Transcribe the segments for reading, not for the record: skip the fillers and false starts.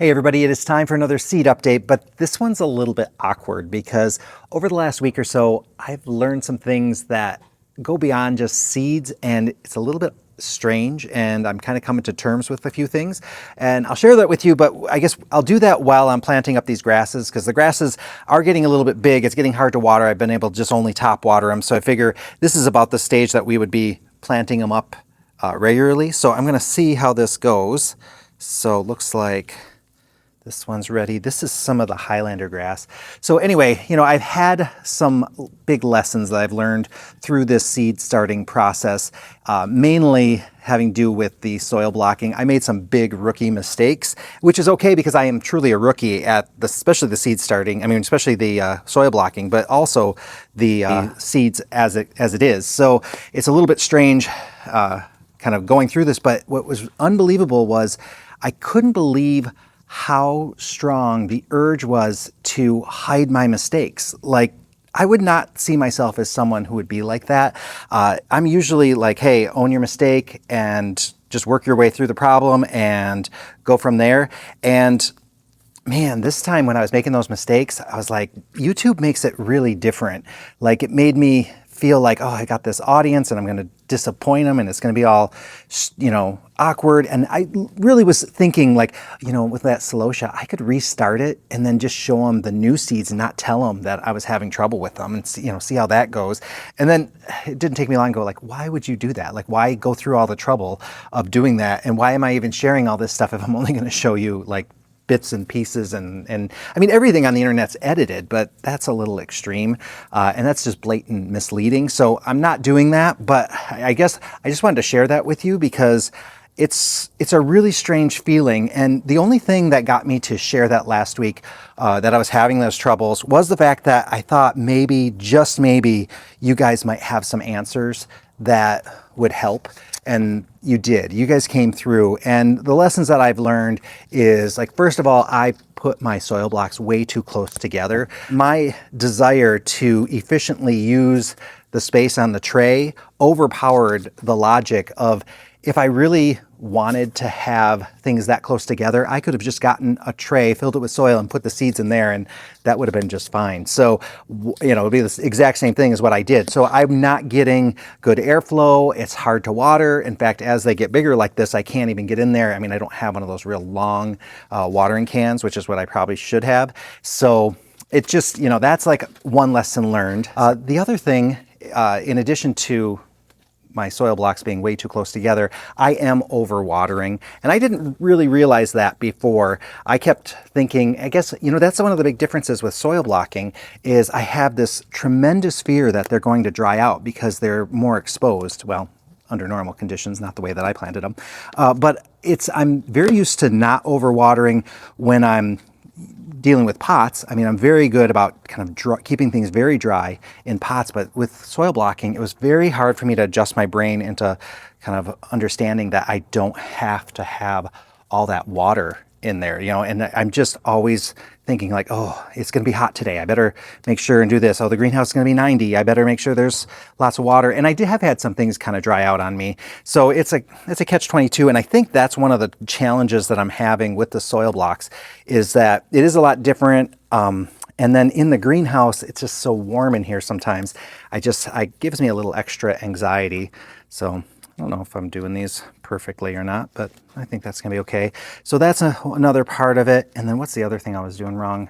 Hey everybody, it is time for another seed update, but this one's a little bit awkward because over the last week or so, I've learned some things that go beyond just seeds, and it's a little bit strange, and I'm kind of coming to terms with a few things, and I'll share that with you, but I guess I'll do that while I'm planting up these grasses, because the grasses are getting a little bit big. It's getting hard to water. I've been able to just only top water them, so I figure this is about the stage that we would be planting them up regularly. So I'm going to see how this goes. So it looks like this one's ready. This is some of the Highlander grass. So anyway, I've had some big lessons that I've learned through this seed starting process, mainly having to do with the soil blocking. I made some big rookie mistakes, which is okay because I am truly a rookie at especially the seed starting. I mean, especially the soil blocking, but also the seeds as it is. So it's a little bit strange kind of going through this, but what was unbelievable was I couldn't believe how strong the urge was to hide my mistakes. Like, I would not see myself as someone who would be like that. I'm usually like, hey, own your mistake and just work your way through the problem and go from there. And man, this time when I was making those mistakes, I was like, YouTube makes it really different. Like, it made me feel like, oh, I got this audience and I'm going to disappoint them and it's going to be all, awkward. And I really was thinking like, with that celosia, I could restart it and then just show them the new seeds and not tell them that I was having trouble with them and see how that goes. And then it didn't take me long to go like, why would you do that? Like, why go through all the trouble of doing that? And why am I even sharing all this stuff if I'm only going to show you like bits and pieces and I mean, everything on the internet's edited, but that's a little extreme, and that's just blatant misleading. So I'm not doing that, but I guess I just wanted to share that with you because it's a really strange feeling. And the only thing that got me to share that last week, that I was having those troubles, was the fact that I thought maybe, just maybe, you guys might have some answers that would help. And you did. You guys came through. And the lessons that I've learned is, like, first of all, I put my soil blocks way too close together. My desire to efficiently use the space on the tray overpowered the logic of, if I really wanted to have things that close together, I could have just gotten a tray, filled it with soil, and put the seeds in there, and that would have been just fine. So, it would be the exact same thing as what I did. So I'm not getting good airflow. It's hard to water. In fact, as they get bigger like this, I can't even get in there. I mean, I don't have one of those real long watering cans, which is what I probably should have. So it just, that's like one lesson learned. The other thing, in addition to my soil blocks being way too close together, I am overwatering. And I didn't really realize that before. I kept thinking, I guess, that's one of the big differences with soil blocking, is I have this tremendous fear that they're going to dry out because they're more exposed. Well, under normal conditions, not the way that I planted them. But I'm very used to not overwatering when I'm dealing with pots. I mean, I'm very good about kind of keeping things very dry in pots, but with soil blocking, it was very hard for me to adjust my brain into kind of understanding that I don't have to have all that water in there, and I'm just always thinking like, oh, it's going to be hot today. I better make sure and do this. Oh, the greenhouse is going to be 90. I better make sure there's lots of water. And I have had some things kind of dry out on me. So it's a catch-22. And I think that's one of the challenges that I'm having with the soil blocks, is that it is a lot different. And then in the greenhouse, it's just so warm in here sometimes. It gives me a little extra anxiety. So I don't know if I'm doing these perfectly or not, but I think that's gonna be okay. So that's another part of it. And then what's the other thing I was doing wrong?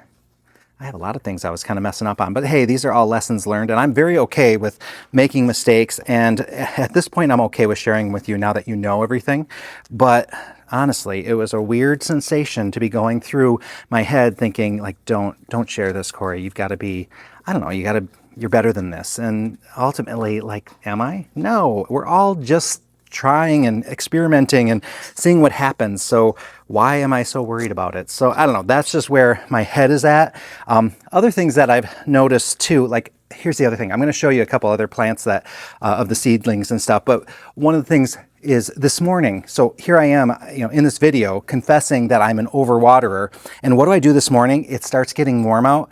I have a lot of things I was kind of messing up on, but hey, these are all lessons learned, and I'm very okay with making mistakes. And at this point, I'm okay with sharing with you now that you know everything. But honestly, it was a weird sensation to be going through my head thinking like, don't share this, Corey. You've got to be, I don't know, you're better than this. And ultimately, like, am I? No, we're all just trying and experimenting and seeing what happens. So why am I so worried about it? So I don't know. That's just where my head is at. Other things that I've noticed too, like, here's the other thing. I'm going to show you a couple other plants that of the seedlings and stuff. But one of the things is this morning. So here I am, in this video confessing that I'm an overwaterer. And what do I do this morning? It starts getting warm out.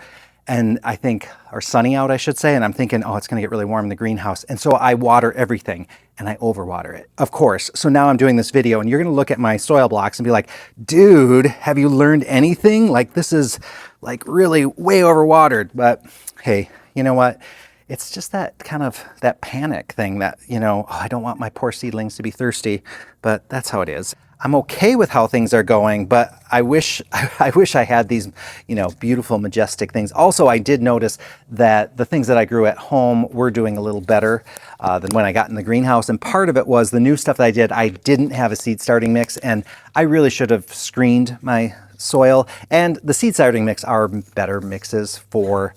and I think, or sunny out, I should say, and I'm thinking, oh, it's going to get really warm in the greenhouse. And so I water everything, and I overwater it, of course. So now I'm doing this video, and you're going to look at my soil blocks and be like, dude, have you learned anything? Like, this is like really way overwatered. But hey, you know what? It's just that kind of that panic thing that, you know, oh, I don't want my poor seedlings to be thirsty, but that's how it is. I'm okay with how things are going, but I wish I had these, you know, beautiful, majestic things. Also, I did notice that the things that I grew at home were doing a little better than when I got in the greenhouse. And part of it was the new stuff that I didn't have a seed starting mix, and I really should have screened my soil. And the seed starting mix are better mixes for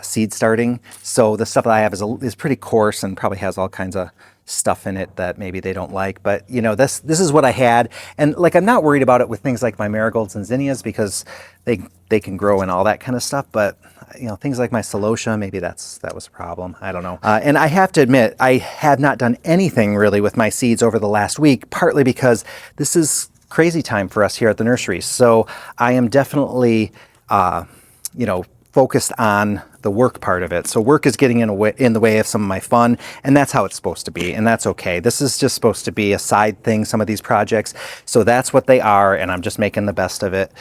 seed starting. So the stuff that I have is pretty coarse and probably has all kinds of stuff in it that maybe they don't like. But you know, this is what I had. And like, I'm not worried about it with things like my marigolds and zinnias because they can grow and all that kind of stuff. But you know, things like my celosia, maybe that was a problem. I don't know. And I have to admit, I have not done anything really with my seeds over the last week, partly because this is crazy time for us here at the nursery. So I am definitely, you know, focused on the work part of it. So work is getting in the way of some of my fun, and that's how it's supposed to be, and that's okay. This is just supposed to be a side thing, some of these projects. So that's what they are, and I'm just making the best of it.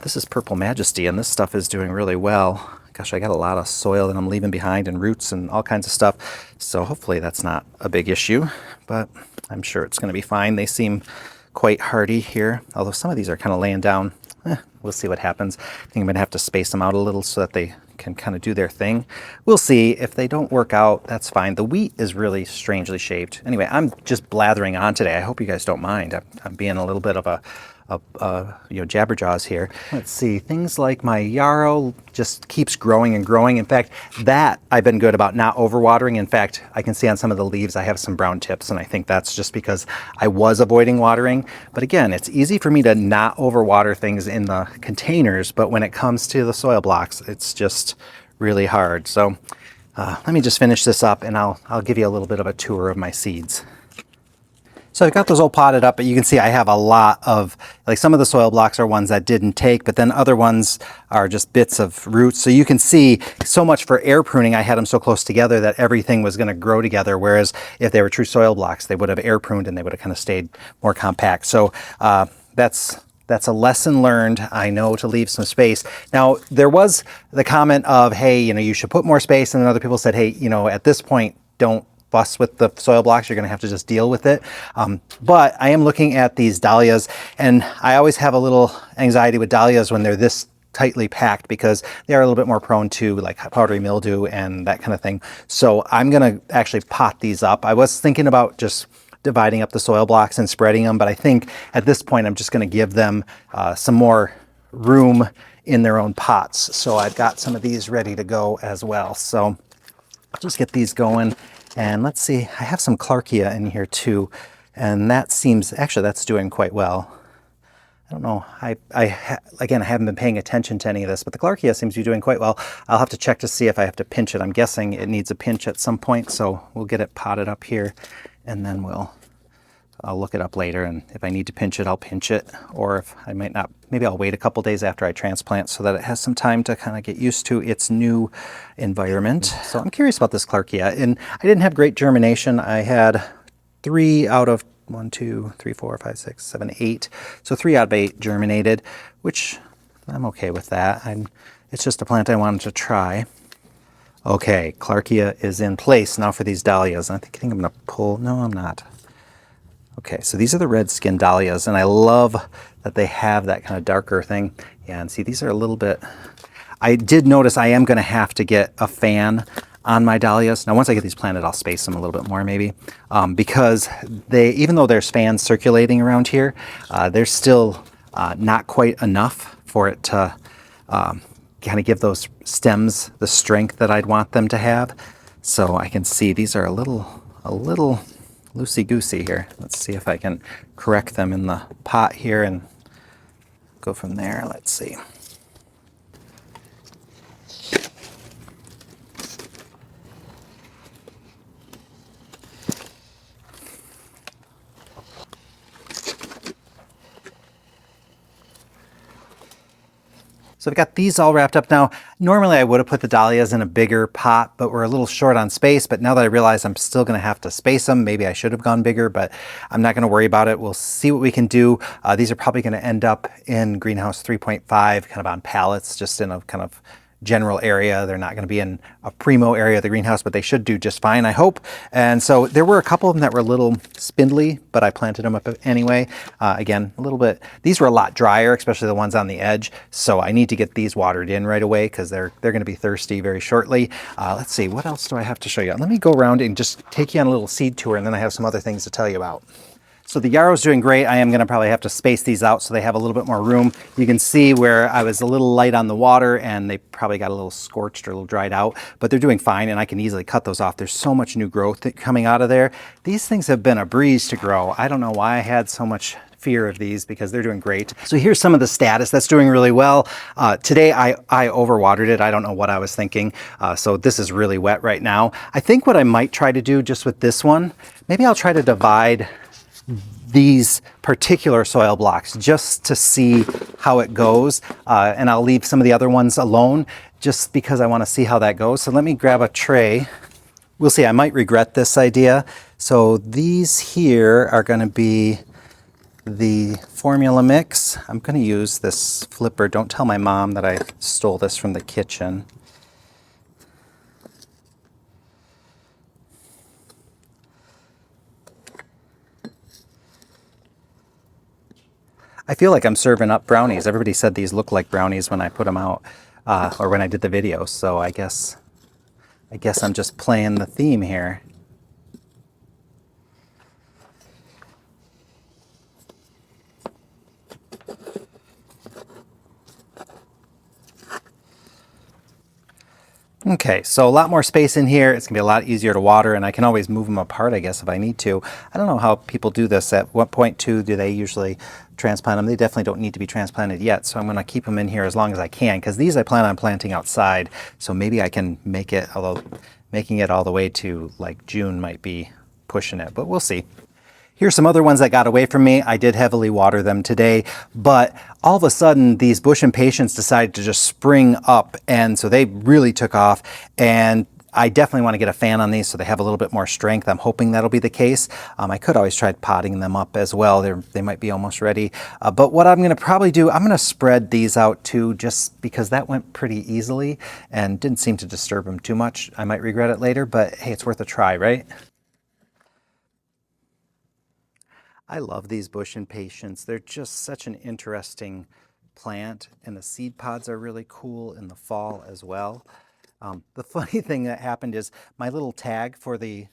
This is Purple Majesty, and this stuff is doing really well. Gosh, I got a lot of soil that I'm leaving behind and roots and all kinds of stuff. So hopefully that's not a big issue, but I'm sure it's going to be fine. They seem quite hardy here, although some of these are kind of laying down. We'll see what happens. I think I'm going to have to space them out a little so that they can kind of do their thing. We'll see. If they don't work out, that's fine. The wheat is really strangely shaped. Anyway, I'm just blathering on today. I hope you guys don't mind. I'm being a little bit of a you know, jabberjaws here. Let's see, things like my yarrow just keeps growing and growing. In fact, that I've been good about not overwatering. In fact, I can see on some of the leaves I have some brown tips, and I think that's just because I was avoiding watering. But again, it's easy for me to not overwater things in the containers, but when it comes to the soil blocks, it's just really hard. So let me just finish this up, and I'll give you a little bit of a tour of my seeds. So I've got those all potted up, but you can see I have a lot of, like, some of the soil blocks are ones that didn't take, but then other ones are just bits of roots. So you can see so much for air pruning, I had them so close together that everything was going to grow together. Whereas if they were true soil blocks, they would have air pruned and they would have kind of stayed more compact. So that's a lesson learned. I know to leave some space. Now, there was the comment of, hey, you know, you should put more space. And then other people said, hey, you know, at this point, don't fuss with the soil blocks. You're going to have to just deal with it. But I am looking at these dahlias, and I always have a little anxiety with dahlias when they're this tightly packed because they are a little bit more prone to like powdery mildew and that kind of thing. So I'm going to actually pot these up. I was thinking about just dividing up the soil blocks and spreading them, but I think at this point I'm just going to give them some more room in their own pots. So I've got some of these ready to go as well. So I'll just get these going. And let's see, I have some claria in here too, and that seems, actually that's doing quite well. I don't know, again, I haven't been paying attention to any of this, but the claria seems to be doing quite well. I'll have to check to see if I have to pinch it. I'm guessing it needs a pinch at some point, so we'll get it potted up here, and then I'll look it up later, and if I need to pinch it, I'll pinch it, or if I might not, maybe I'll wait a couple days after I transplant so that it has some time to kind of get used to its new environment. So I'm curious about this claria, and I didn't have great germination. I had 3 out of 1, 2, 3, 4, 5, 6, 7, 8. So 3 out of 8 germinated, which I'm okay with that. It's just a plant I wanted to try. Okay, claria is in place now for these dahlias. I think I'm going to pull, no, I'm not. Okay, so these are the red skin dahlias, and I love that they have that kind of darker thing. Yeah, and see, these are a little bit, I did notice I am going to have to get a fan on my dahlias. Now, once I get these planted, I'll space them a little bit more maybe, because even though there's fans circulating around here, there's still not quite enough for it to kind of give those stems the strength that I'd want them to have. So I can see these are a little loosey-goosey here. Let's see if I can correct them in the pot here and go from there. Let's see. So I've got these all wrapped up now. Normally I would have put the dahlias in a bigger pot, but we're a little short on space. But now that I realize I'm still going to have to space them, maybe I should have gone bigger, but I'm not going to worry about it. We'll see what we can do. These are probably going to end up in greenhouse 3.5, kind of on pallets, just in a kind of general area. They're not going to be in a primo area of the greenhouse, but they should do just fine, I hope. And so there were a couple of them that were a little spindly, but I planted them up anyway. Again, a little bit, these were a lot drier, especially the ones on the edge. So I need to get these watered in right away because they're going to be thirsty very shortly. Let's see, what else do I have to show you? Let me go around and just take you on a little seed tour, and then I have some other things to tell you about. So the yarrow's doing great. I am going to probably have to space these out so they have a little bit more room. You can see where I was a little light on the water and they probably got a little scorched or a little dried out, but they're doing fine and I can easily cut those off. There's so much new growth coming out of there. These things have been a breeze to grow. I don't know why I had so much fear of these because they're doing great. So here's some of the status. That's doing really well. Today I overwatered it. I don't know what I was thinking. So this is really wet right now. I think what I might try to do just with this one, maybe I'll try to divide these particular soil blocks just to see how it goes. And I'll leave some of the other ones alone just because I want to see how that goes. So let me grab a tray. We'll see, I might regret this idea. So these here are going to be the formula mix. I'm going to use this flipper. Don't tell my mom that I stole this from the kitchen. I feel like I'm serving up brownies. Everybody said these look like brownies when I put them out, or when I did the video. So I guess I'm just playing the theme here. Okay, so a lot more space in here. It's gonna be a lot easier to water, and I can always move them apart, I guess, if I need to. I don't know how people do this. At what point, too, do they usually transplant them? They definitely don't need to be transplanted yet, so I'm gonna keep them in here as long as I can, because these I plan on planting outside, so maybe I can make it, although making it all the way to like June might be pushing it, but we'll see. Here's some other ones that got away from me. I did heavily water them today, but all of a sudden these bush impatiens decided to just spring up, and so they really took off, and I definitely want to get a fan on these so they have a little bit more strength. I'm hoping that'll be the case. I could always try potting them up as well. They might be almost ready. But what I'm going to probably do, I'm going to spread these out too, just because that went pretty easily and didn't seem to disturb them too much. I might regret it later, but hey, it's worth a try, right? I love these bush impatiens. They're just such an interesting plant, and the seed pods are really cool in the fall as well. The funny thing that happened is my little tag for the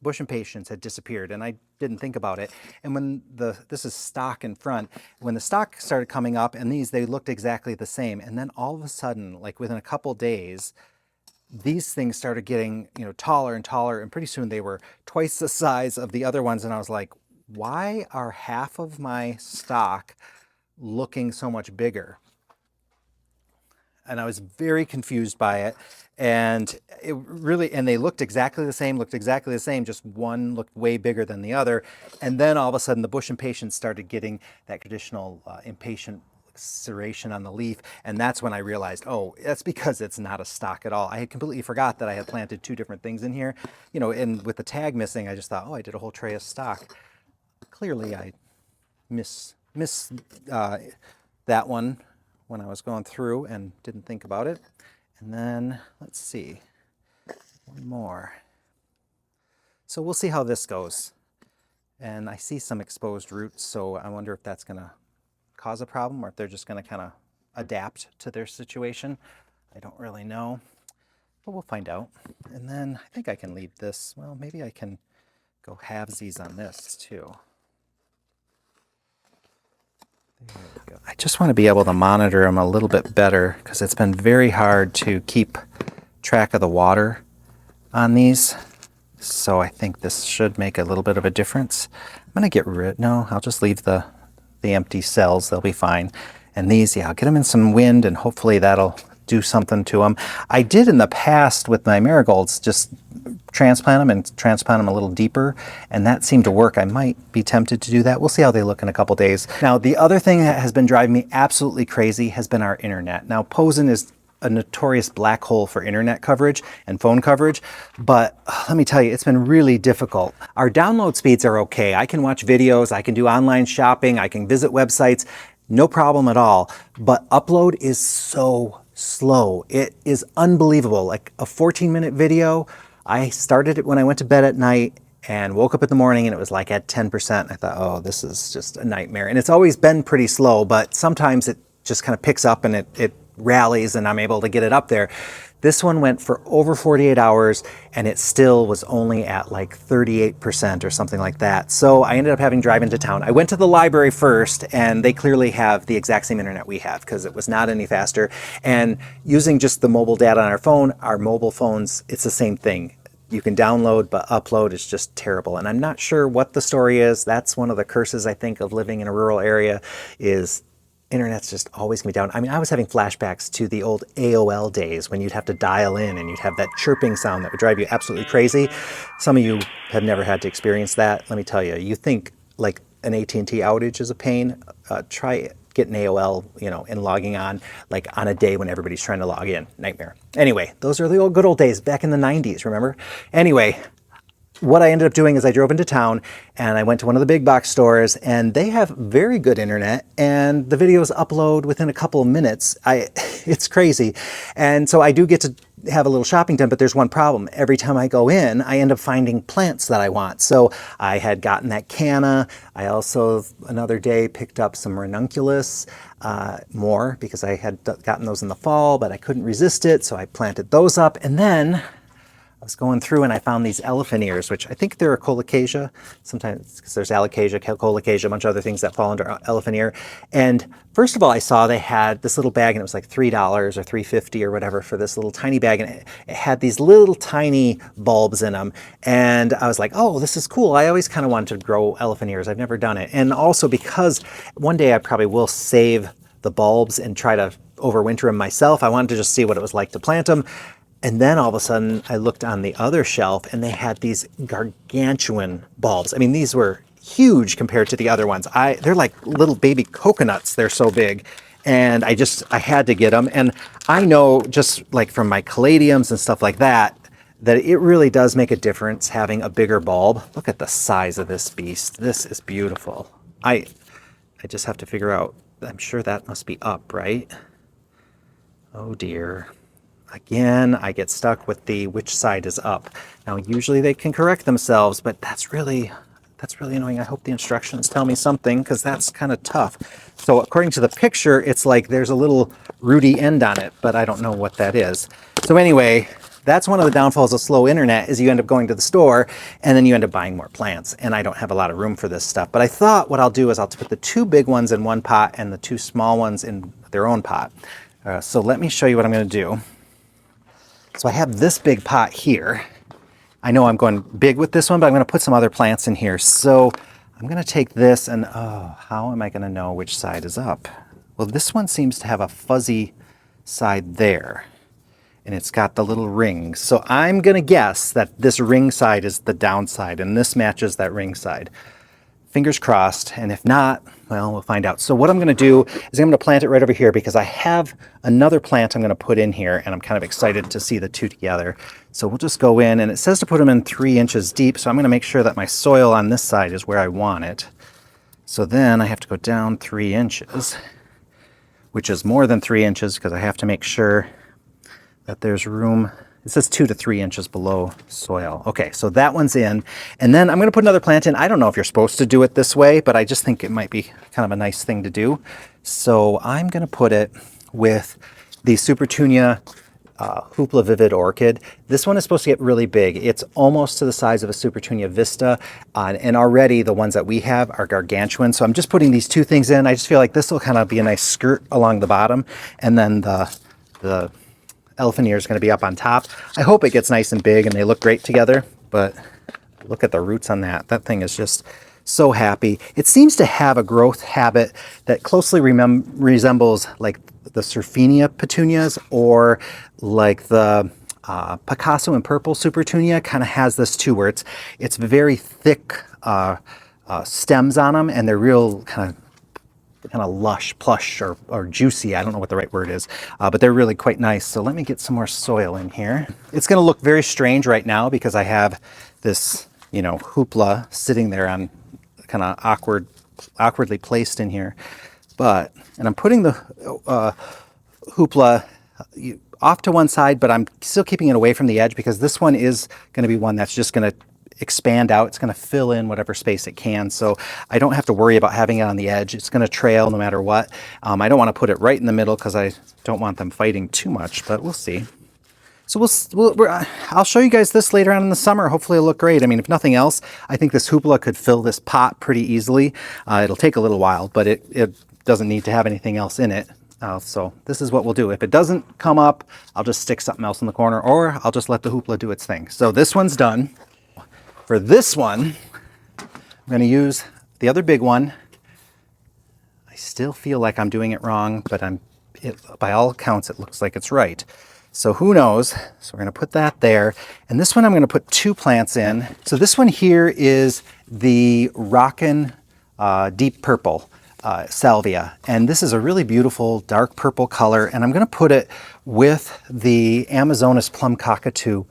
bush impatiens had disappeared, and I didn't think about it. And when this is stalk in front, when the stalk started coming up, and they looked exactly the same, and then all of a sudden, like within a couple days, these things started getting, taller and taller, and pretty soon they were twice the size of the other ones, and I was like, why are half of my stock looking so much bigger? And I was very confused by it. And they looked exactly the same, just one looked way bigger than the other. And then all of a sudden the bush impatiens started getting that traditional impatient serration on the leaf, and that's when I realized, oh, that's because it's not a stock at all. I had completely forgot that I had planted two different things in here, and with the tag missing, I just thought, oh, I did a whole tray of stock. Clearly I missed that one when I was going through and didn't think about it. And then, let's see, one more. So we'll see how this goes. And I see some exposed roots, so I wonder if that's gonna cause a problem or if they're just gonna kind of adapt to their situation. I don't really know, but we'll find out. And then I think I can leave this, well, maybe I can go halvesies on this too. I just want to be able to monitor them a little bit better because it's been very hard to keep track of the water on these. So I think this should make a little bit of a difference. I'm going to get rid, no, I'll just leave the empty cells. They'll be fine. And these, yeah, I'll get them in some wind and hopefully that'll do something to them. I did in the past with my marigolds, just transplant them and transplant them a little deeper, and that seemed to work. I might be tempted to do that. We'll see how they look in a couple days. Now, the other thing that has been driving me absolutely crazy has been our internet. Now, Posen is a notorious black hole for internet coverage and phone coverage, but let me tell you, it's been really difficult. Our download speeds are okay. I can watch videos, I can do online shopping, I can visit websites, no problem at all, but upload is so slow. It is unbelievable. Like a 14-minute video, I started it when I went to bed at night and woke up in the morning and it was like at 10%. I thought, oh, this is just a nightmare. And it's always been pretty slow, but sometimes it just kind of picks up and it rallies and I'm able to get it up there. This one went for over 48 hours and it still was only at like 38% or something like that. So I ended up having to drive into town. I went to the library first and they clearly have the exact same internet we have because it was not any faster. And using just the mobile data on our mobile phones, it's the same thing. You can download, but upload is just terrible. And I'm not sure what the story is. That's one of the curses, I think, of living in a rural area is internet's just always gonna be down. I mean, I was having flashbacks to the old AOL days when you'd have to dial in and you'd have that chirping sound that would drive you absolutely crazy. Some of you have never had to experience that. Let me tell you, you think like an AT&T outage is a pain, try getting AOL, and logging on like on a day when everybody's trying to log in. Nightmare. Anyway, those are the good old days back in the 90s, remember? Anyway, what I ended up doing is I drove into town and I went to one of the big box stores and they have very good internet and the videos upload within a couple of minutes. It's crazy. And so I do get to have a little shopping done, but there's one problem. Every time I go in, I end up finding plants that I want. So I had gotten that canna. I also, another day, picked up some ranunculus, more because I had gotten those in the fall, but I couldn't resist it. So I planted those up. And then I was going through and I found these elephant ears, which I think they're a colocasia. Sometimes because there's alocasia, colocasia, a bunch of other things that fall under elephant ear. And first of all, I saw they had this little bag and it was like $3 or $3.50 or whatever for this little tiny bag. And it had these little tiny bulbs in them. And I was like, oh, this is cool. I always kind of wanted to grow elephant ears. I've never done it. And also because one day I probably will save the bulbs and try to overwinter them myself. I wanted to just see what it was like to plant them. And then all of a sudden I looked on the other shelf and they had these gargantuan bulbs. I mean, these were huge compared to the other ones. They're like little baby coconuts. They're so big. And I had to get them. And I know just like from my caladiums and stuff like that, that it really does make a difference having a bigger bulb. Look at the size of this beast. This is beautiful. I just have to figure out, I'm sure that must be up, right? Oh dear. Again, I get stuck with which side is up. Now, usually they can correct themselves, but that's really annoying. I hope the instructions tell me something because that's kind of tough. So according to the picture, it's like there's a little rooty end on it, but I don't know what that is. So anyway, that's one of the downfalls of slow internet is you end up going to the store and then you end up buying more plants. And I don't have a lot of room for this stuff. But I thought what I'll do is I'll put the two big ones in one pot and the two small ones in their own pot. So let me show you what I'm going to do. So I have this big pot here. I know I'm going big with this one, but I'm going to put some other plants in here. So I'm going to take this and, oh, how am I going to know which side is up? Well, this one seems to have a fuzzy side there, and it's got the little rings. So I'm going to guess that this ring side is the downside, and this matches that ring side. Fingers crossed, and if not, well, we'll find out. So what I'm going to do is I'm going to plant it right over here because I have another plant I'm going to put in here, and I'm kind of excited to see the two together. So we'll just go in, and it says to put them in 3 inches deep, so I'm going to make sure that my soil on this side is where I want it. So then I have to go down 3 inches, which is more than 3 inches because I have to make sure that there's room. It says 2 to 3 inches below soil. Okay, so that one's in. And then I'm going to put another plant in. I don't know if you're supposed to do it this way, but I just think it might be kind of a nice thing to do. So I'm going to put it with the Petunia Hoopla Vivid Orchid. This one is supposed to get really big. It's almost to the size of a Petunia Vista, and already the ones that we have are gargantuan. So I'm just putting these two things in. I just feel like this will kind of be a nice skirt along the bottom, and then the elephant ear is going to be up on top. I hope it gets nice and big and they look great together, but look at the roots on that. That thing is just so happy. It seems to have a growth habit that closely resembles like the Surfinia petunias, or like the Picasso and purple supertunia kind of has this too, where it's very thick stems on them, and they're real kind of lush, plush, or juicy. I don't know what the right word is, but they're really quite nice. So let me get some more soil in here. It's going to look very strange right now because I have this, you know, hoopla sitting there on kind of awkwardly placed in here. And I'm putting the hoopla off to one side, but I'm still keeping it away from the edge because this one is going to be one that's just going to expand out. It's going to fill in whatever space it can. So I don't have to worry about having it on the edge. It's going to trail no matter what. I don't want to put it right in the middle because I don't want them fighting too much, but we'll see. So I'll show you guys this later on in the summer. Hopefully it'll look great. I mean, if nothing else, I think this hoopla could fill this pot pretty easily. It'll take a little while, but it doesn't need to have anything else in it. So this is what we'll do. If it doesn't come up, I'll just stick something else in the corner, or I'll just let the hoopla do its thing. So this one's done. For this one, I'm going to use the other big one. I still feel like I'm doing it wrong, but by all accounts, it looks like it's right. So who knows? So we're going to put that there. And this one I'm going to put 2 plants in. So this one here is the Rockin' Deep Purple Salvia. And this is a really beautiful dark purple color. And I'm going to put it with the Amazonas Plum Cockatoo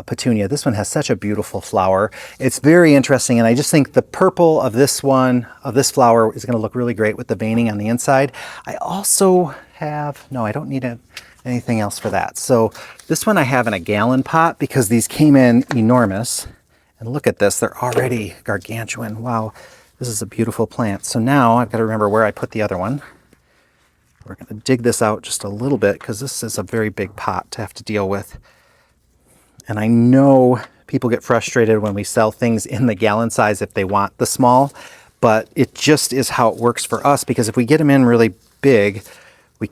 petunia. This one has such a beautiful flower. It's very interesting, and I just think the purple of this flower is going to look really great with the veining on the inside. I also have, no, I don't need anything else for that. So this one I have in a gallon pot because these came in enormous. And look at this, they're already gargantuan. Wow, this is a beautiful plant. So now I've got to remember where I put the other one. We're going to dig this out just a little bit because this is a very big pot to have to deal with. And I know people get frustrated when we sell things in the gallon size if they want the small, but it just is how it works for us, because if we get them in really big, we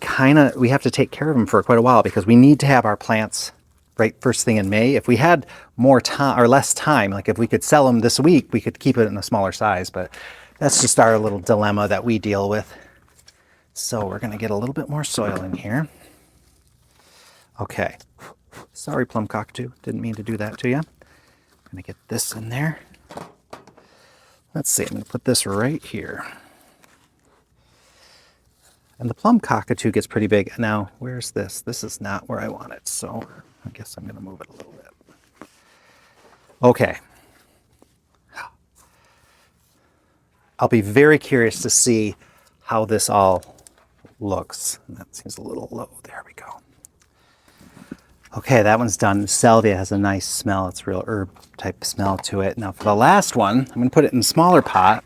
have to take care of them for quite a while because we need to have our plants right first thing in May. If we had more time or less time, like if we could sell them this week, we could keep it in a smaller size, but that's just our little dilemma that we deal with. So we're going to get a little bit more soil in here. Okay. Sorry, plum cockatoo. Didn't mean to do that to you. I'm going to get this in there. Let's see. I'm going to put this right here. And the plum cockatoo gets pretty big. Now, where's this? This is not where I want it, so I guess I'm going to move it a little bit. Okay. I'll be very curious to see how this all looks. That seems a little low. There we go. Okay, that one's done. Salvia has a nice smell. It's real herb type smell to it. Now for the last one, I'm going to put it in a smaller pot.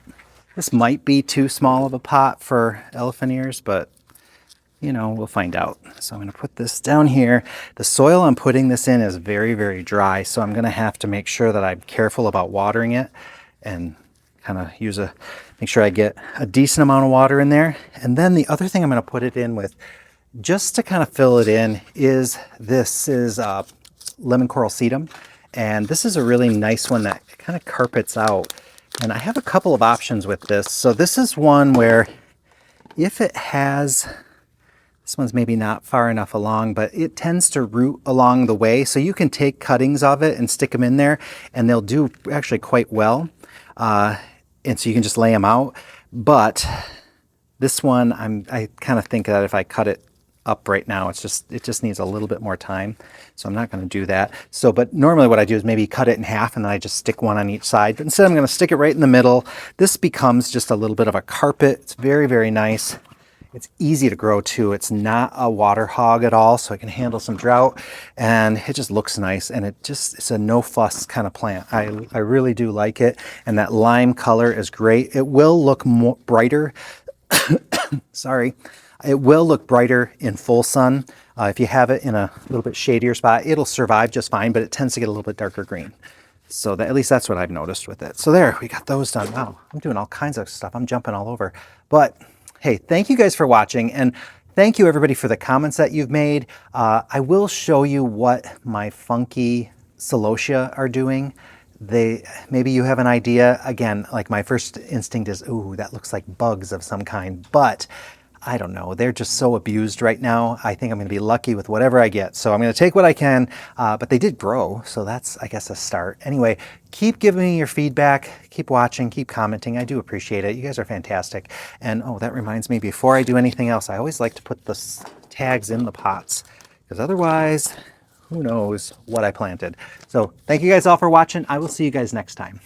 This might be too small of a pot for elephant ears, but you know, we'll find out. So I'm going to put this down here. The soil I'm putting this in is very, very dry, so I'm going to have to make sure that I'm careful about watering it and kind of make sure I get a decent amount of water in there. And then the other thing I'm going to put it in with, just to kind of fill it in, is lemon coral sedum. And this is a really nice one that kind of carpets out. And I have a couple of options with this. So this is one where if it has, this one's maybe not far enough along, but it tends to root along the way. So you can take cuttings of it and stick them in there and they'll do actually quite well. And so you can just lay them out. But this one, I kind of think that if I cut it up right now, it just needs a little bit more time. So I'm not going to do that. But normally what I do is maybe cut it in half and then I just stick one on each side. But instead I'm going to stick it right in the middle. This becomes just a little bit of a carpet. It's very, very nice. It's easy to grow too. It's not a water hog at all, so it can handle some drought, and it just looks nice, and it's a no fuss kind of plant. I really do like it, and that lime color is great. It will look brighter. Sorry. It will look brighter in full sun. If you have it in a little bit shadier spot, it'll survive just fine, but it tends to get a little bit darker green. So at least that's what I've noticed with it. So there, we got those done. Wow, I'm doing all kinds of stuff. I'm jumping all over. But hey, thank you guys for watching, and thank you everybody for the comments that you've made. I will show you what my funky celosia are doing. Maybe you have an idea. Again, like my first instinct is, ooh, that looks like bugs of some kind, but I don't know, they're just so abused right now. I think I'm going to be lucky with whatever I get. So I'm going to take what I can, but they did grow. So that's, I guess, a start. Anyway, keep giving me your feedback. Keep watching, keep commenting. I do appreciate it. You guys are fantastic. And oh, that reminds me, before I do anything else, I always like to put the tags in the pots, because otherwise, who knows what I planted. So thank you guys all for watching. I will see you guys next time.